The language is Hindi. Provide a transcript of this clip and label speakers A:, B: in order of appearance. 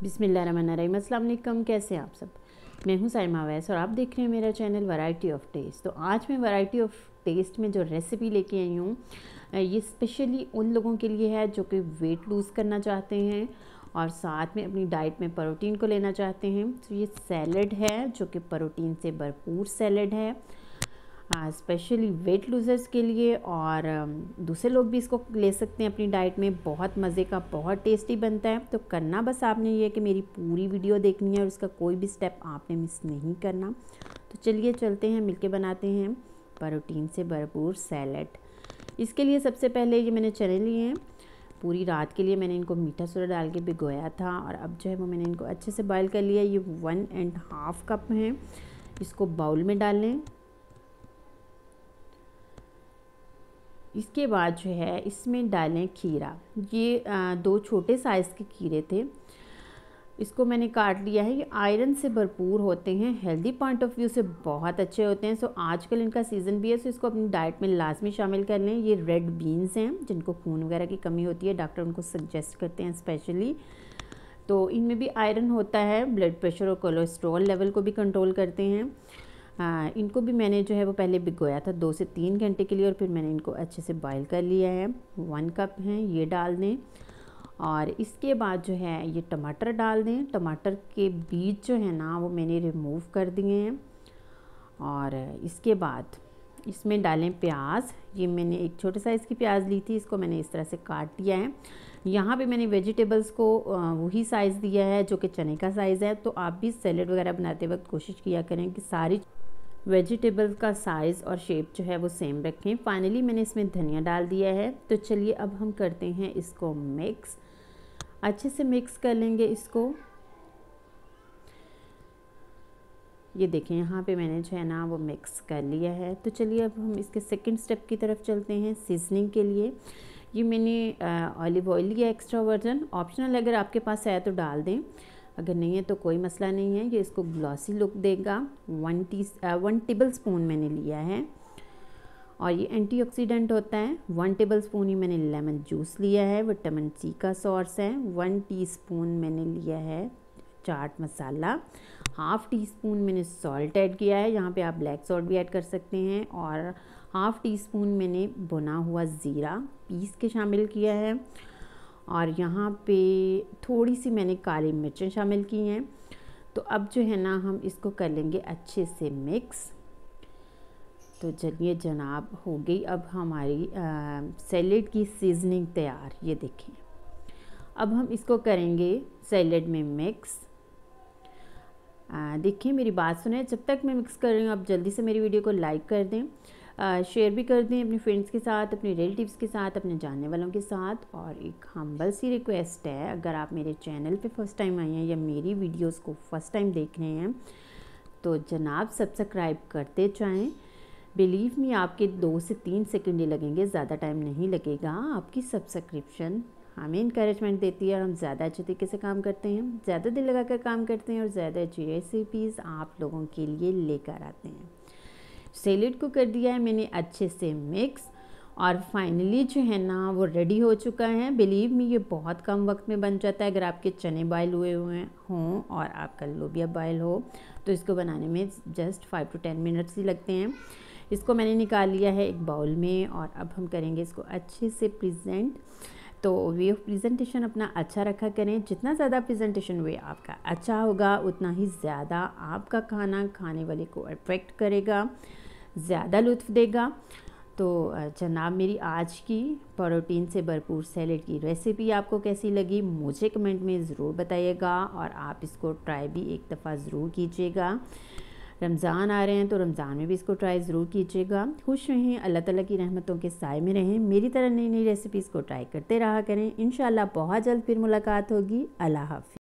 A: बिस्मिल्लाहिर्रहमानिर्रहीम। अस्सलाम वालेकुम। कैसे हैं आप सब? मैं हूं साइमा वैस और आप देख रहे हैं मेरा चैनल वैरायटी ऑफ टेस्ट। तो आज मैं वैरायटी ऑफ टेस्ट में जो रेसिपी लेके आई हूँ ये स्पेशली उन लोगों के लिए है जो कि वेट लूज़ करना चाहते हैं और साथ में अपनी डाइट में प्रोटीन को लेना चाहते हैं। तो ये सैलड है जो कि प्रोटीन से भरपूर सैलड है, स्पेशली वेट लूज़र्स के लिए, और दूसरे लोग भी इसको ले सकते हैं अपनी डाइट में। बहुत मज़े का, बहुत टेस्टी बनता है। तो करना बस आपने ये है कि मेरी पूरी वीडियो देखनी है और उसका कोई भी स्टेप आपने मिस नहीं करना। तो चलिए चलते हैं, मिलके बनाते हैं प्रोटीन से भरपूर सैलड। इसके लिए सबसे पहले ये मैंने चने लिए हैं। पूरी रात के लिए मैंने इनको मीठा सोडा डाल के भिगोया था और अब जो है वो मैंने इनको अच्छे से बॉयल कर लिया। ये 1.5 कप हैं। इसको बाउल में डाल लें। इसके बाद जो है इसमें डालें खीरा। ये 2 छोटे साइज़ के खीरे थे, इसको मैंने काट लिया है। ये आयरन से भरपूर होते हैं, हेल्दी पॉइंट ऑफ व्यू से बहुत अच्छे होते हैं। सो आजकल इनका सीज़न भी है, सो इसको अपनी डाइट में लाजमी शामिल कर लें। ये रेड बीन्स हैं जिनको खून वगैरह की कमी होती है, डॉक्टर उनको सजेस्ट करते हैं स्पेशली। तो इनमें भी आयरन होता है, ब्लड प्रेशर और कोलेस्ट्रॉल लेवल को भी कंट्रोल करते हैं। इनको भी मैंने जो है वो पहले भिगोया था 2 से 3 घंटे के लिए और फिर मैंने इनको अच्छे से बॉईल कर लिया है। 1 कप हैं, ये डाल दें। और इसके बाद जो है ये टमाटर डाल दें। टमाटर के बीज जो है ना वो मैंने रिमूव कर दिए हैं। और इसके बाद इसमें डालें प्याज। ये मैंने एक छोटे साइज़ की प्याज ली थी, इसको मैंने इस तरह से काट लिया है। यहाँ पे मैंने वेजिटेबल्स को वही साइज़ दिया है जो कि चने का साइज़ है। तो आप भी सैलेड वगैरह बनाते वक्त कोशिश किया करें कि सारी वेजिटेबल्स का साइज़ और शेप जो है वो सेम रखें। फाइनली मैंने इसमें धनिया डाल दिया है। तो चलिए अब हम करते हैं इसको मिक्स। अच्छे से मिक्स कर लेंगे इसको। ये देखें यहाँ पे मैंने जो है ना वो मिक्स कर लिया है। तो चलिए अब हम इसके सेकंड स्टेप की तरफ चलते हैं। सीजनिंग के लिए ये मैंने ऑलिव ऑयल लिया एक्स्ट्रा वर्जन, ऑप्शनल, अगर आपके पास है तो डाल दें, अगर नहीं है तो कोई मसला नहीं है। ये इसको ग्लॉसी लुक देगा। 1 टेबल स्पून मैंने लिया है और ये एंटीऑक्सीडेंट होता है। 1 टेबल स्पून ही मैंने लेमन जूस लिया है, विटामिन सी का सोर्स है। 1 टीस्पून मैंने लिया है चाट मसाला। 1/2 टीस्पून मैंने सॉल्ट ऐड किया है, यहाँ पे आप ब्लैक सॉल्ट भी ऐड कर सकते हैं। और 1/2 टीस्पून मैंने भुना हुआ ज़ीरा पीस के शामिल किया है। और यहाँ पे थोड़ी सी मैंने काली मिर्चें शामिल की हैं। तो अब जो है ना हम इसको कर लेंगे अच्छे से मिक्स। तो चलिए जनाब, हो गई अब हमारी सैलेड की सीजनिंग तैयार। ये देखें, अब हम इसको करेंगे सैलेड में मिक्स। देखिए मेरी बात सुने, जब तक मैं मिक्स कर रही हूँ आप जल्दी से मेरी वीडियो को लाइक कर दें, शेयर भी कर दें अपने फ्रेंड्स के साथ, अपने रिलेटिव्स के साथ, अपने जानने वालों के साथ। और एक हम्बल सी रिक्वेस्ट है, अगर आप मेरे चैनल पे फर्स्ट टाइम आए हैं या मेरी वीडियोस को फर्स्ट टाइम देख रहे हैं तो जनाब सब्सक्राइब करते जाएं। बिलीव मी, आपके 2 से 3 सेकंड ही लगेंगे, ज़्यादा टाइम नहीं लगेगा। आपकी सब्सक्रिप्शन हमें इंकरेजमेंट देती है और हम ज़्यादा अच्छे तरीके से काम करते हैं, ज़्यादा दिल लगा कर काम करते हैं और ज़्यादा अच्छी रेसिपीज़ आप लोगों के लिए लेकर आते हैं। सैलेड को कर दिया है मैंने अच्छे से मिक्स और फाइनली जो है ना वो रेडी हो चुका है। बिलीव मी, ये बहुत कम वक्त में बन जाता है। अगर आपके चने बॉयल हुए हों और आपका लोबिया बॉयल हो तो इसको बनाने में जस्ट 5 to 10 मिनट्स ही लगते हैं। इसको मैंने निकाल लिया है एक बाउल में और अब हम करेंगे इसको अच्छे से प्रेजेंट। तो वे ऑफ प्रेजेंटेशन अपना अच्छा रखा करें। जितना ज़्यादा प्रेजेंटेशन वे आपका अच्छा होगा उतना ही ज़्यादा आपका खाना खाने वाले को अट्रैक्ट करेगा, ज़्यादा लुत्फ़ देगा। तो जनाब, मेरी आज की प्रोटीन से भरपूर सैलेड की रेसिपी आपको कैसी लगी मुझे कमेंट में ज़रूर बताइएगा और आप इसको ट्राई भी एक दफ़ा ज़रूर कीजिएगा। रमज़ान आ रहे हैं तो रमज़ान में भी इसको ट्राई ज़रूर कीजिएगा। खुश रहें, अल्लाह ताला की रहमतों के साए में रहें। मेरी तरह नई नई रेसिपीज़ को ट्राई करते रहा करें। इंशाल्लाह बहुत जल्द फिर मुलाकात होगी। अल्लाह हाफ़िज़।